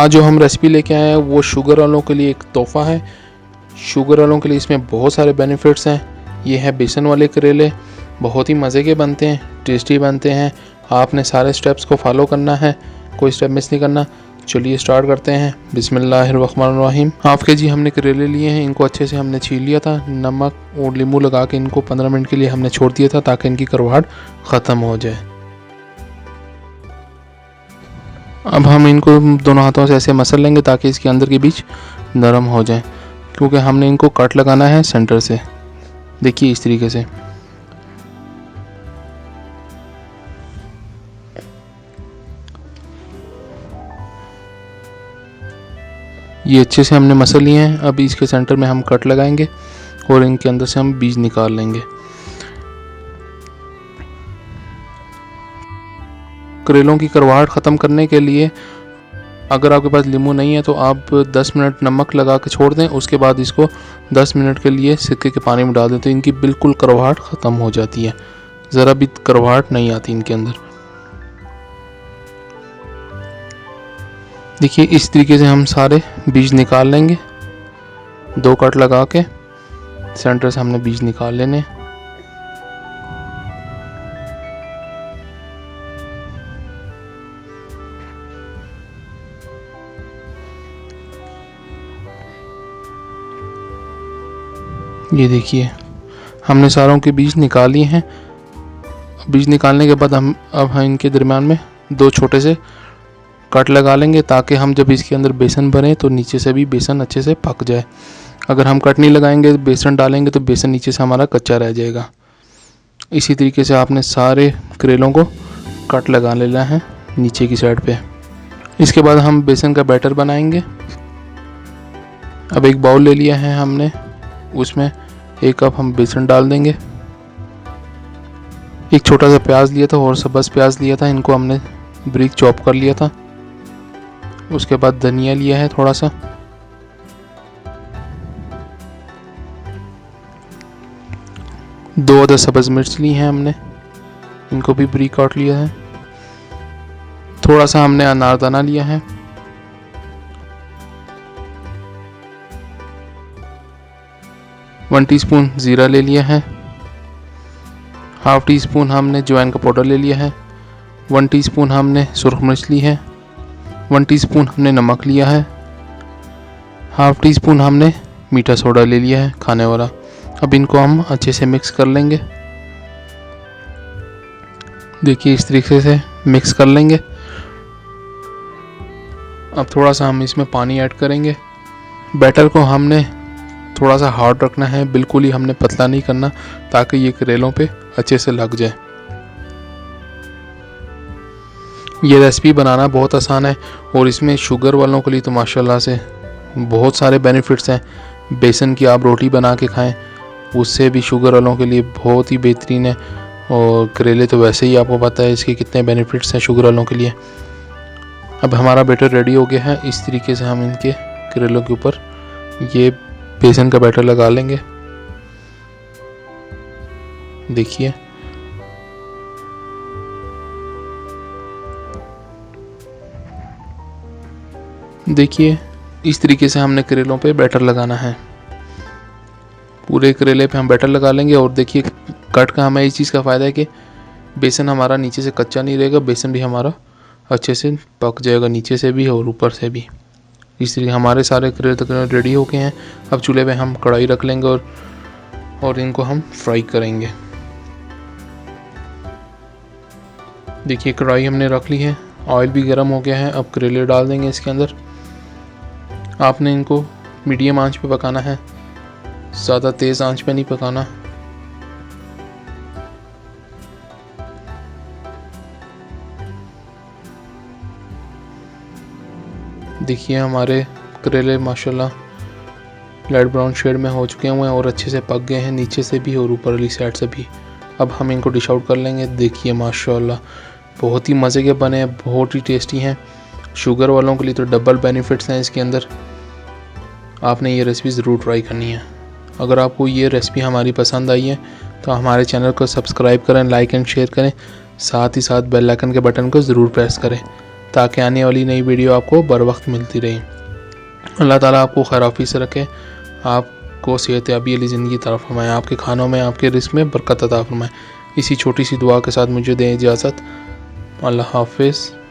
आज जो हम रेसिपी लेके आए हैं वो शुगर वालों के लिए एक तोहफ़ा है। शुगर वालों के लिए इसमें बहुत सारे बेनिफिट्स हैं। ये है बेसन वाले करेले, बहुत ही मज़े के बनते हैं, टेस्टी बनते हैं। आपने सारे स्टेप्स को फॉलो करना है, कोई स्टेप मिस नहीं करना। चलिए स्टार्ट करते हैं। बिस्मिल्लाहिर्रहमानिर्रहीम। हाफ के-जी हमने करेले लिए हैं। इनको अच्छे से हमने छील लिया था। नमक और नींबू लगा के इनको 15 मिनट के लिए हमने छोड़ दिया था ताकि इनकी कड़वाहट ख़त्म हो जाए। अब हम इनको दोनों हाथों से ऐसे मसल लेंगे ताकि इसके अंदर के बीज नरम हो जाए, क्योंकि हमने इनको कट लगाना है सेंटर से। देखिए इस तरीके से। ये अच्छे से हमने मसल लिए हैं। अब इसके सेंटर में हम कट लगाएंगे और इनके अंदर से हम बीज निकाल लेंगे। करेलों की कड़वाहट ख़त्म करने के लिए अगर आपके पास नींबू नहीं है तो आप 10 मिनट नमक लगा के छोड़ दें। उसके बाद इसको 10 मिनट के लिए सिरके के पानी में डाल दें तो इनकी बिल्कुल कड़वाहट ख़त्म हो जाती है। ज़रा भी कड़वाहट नहीं आती इनके अंदर। देखिए इस तरीके से हम सारे बीज निकाल लेंगे। 2 कट लगा के सेंटर से हमने बीज निकाल लेने। ये देखिए हमने सारों के बीज निकाल लिए हैं। बीज निकालने के बाद हम इनके दरम्यान में 2 छोटे से कट लगा लेंगे ताकि हम जब इसके अंदर बेसन भरें तो नीचे से भी बेसन अच्छे से पक जाए। अगर हम कट नहीं लगाएंगे, बेसन डालेंगे तो बेसन नीचे से हमारा कच्चा रह जाएगा। इसी तरीके से आपने सारे करेलों को कट लगा लेना है नीचे की साइड पे। इसके बाद हम बेसन का बैटर बनाएंगे। अब एक बाउल ले लिया है हमने, उसमें 1 कप हम बेसन डाल देंगे। एक छोटा सा प्याज लिया था और सब्ज़ प्याज लिया था, इनको हमने बारीक चॉप कर लिया था। उसके बाद धनिया लिया है थोड़ा सा, दो अदर सब्ज़ मिर्च ली हैं हमने, इनको भी बारीक काट लिया है। थोड़ा सा हमने अनारदाना लिया है। वन टीस्पून ज़ीरा ले लिया है। हाफ टी स्पून हमने अजवाइन का पाउडर ले लिया है। 1 टीस्पून हमने सुरख मिर्च ली है। 1 टीस्पून हमने नमक लिया है। हाफ टी स्पून हमने मीठा सोडा ले लिया है खाने वाला। अब इनको हम अच्छे से मिक्स कर लेंगे। देखिए इस तरीके से मिक्स कर लेंगे। अब थोड़ा सा हम इसमें पानी ऐड करेंगे। बैटर को हमने थोड़ा सा हार्ड रखना है, बिल्कुल ही हमने पतला नहीं करना ताकि ये करेलों पे अच्छे से लग जाए। ये रेसिपी बनाना बहुत आसान है और इसमें शुगर वालों के लिए तो माशाल्लाह से बहुत सारे बेनिफिट्स हैं। बेसन की आप रोटी बना के खाएं, उससे भी शुगर वालों के लिए बहुत ही बेहतरीन है। और करेले तो वैसे ही आपको पता है इसके कितने बेनिफिट्स हैं शुगर वालों के लिए। अब हमारा बैटर रेडी हो गया है। इस तरीके से हम इनके करेलों के ऊपर ये बेसन का बैटर लगा लेंगे। देखिए इस तरीके से हमने करेलों पे बैटर लगाना है। पूरे करेले पे हम बैटर लगा लेंगे। और देखिए कट का हमें इस चीज़ का फ़ायदा है कि बेसन हमारा नीचे से कच्चा नहीं रहेगा, बेसन भी हमारा अच्छे से पक जाएगा नीचे से भी और ऊपर से भी। इसलिए हमारे सारे करेले तकरीबन रेडी हो गए हैं। अब चूल्हे पे हम कढ़ाई रख लेंगे और इनको हम फ्राई करेंगे। देखिए कढ़ाई हमने रख ली है, ऑयल भी गर्म हो गया है। अब करेले डाल देंगे इसके अंदर। आपने इनको मीडियम आंच पे पकाना है, ज़्यादा तेज़ आंच पे नहीं पकाना। देखिए हमारे करेले माशाल्लाह लाइट ब्राउन शेड में हो चुके हुए हैं और अच्छे से पक गए हैं नीचे से भी और ऊपर वाली साइड से भी। अब हम इनको डिश आउट कर लेंगे। देखिए माशाल्लाह बहुत ही मज़े के बने हैं, बहुत ही टेस्टी हैं। शुगर वालों के लिए तो डबल बेनिफिट्स हैं इसके अंदर। आपने ये रेसिपी ज़रूर ट्राई करनी है। अगर आपको ये रेसिपी हमारी पसंद आई है तो हमारे चैनल को सब्सक्राइब करें, लाइक एंड शेयर करें, साथ ही साथ बेल आइकन के बटन को ज़रूर प्रेस करें ताकि आने वाली नई वीडियो आपको बर वक्त मिलती रहे। अल्लाह ताला आपको खैराफी से रखे, आपको सेहतयाबी वाली ज़िंदगी अता फरमाए, आपके खानों में, आपके रिस्क में बरकत अता फरमाए। इसी छोटी सी दुआ के साथ मुझे दें इजाज़त। अल्लाह हाफ़िज़।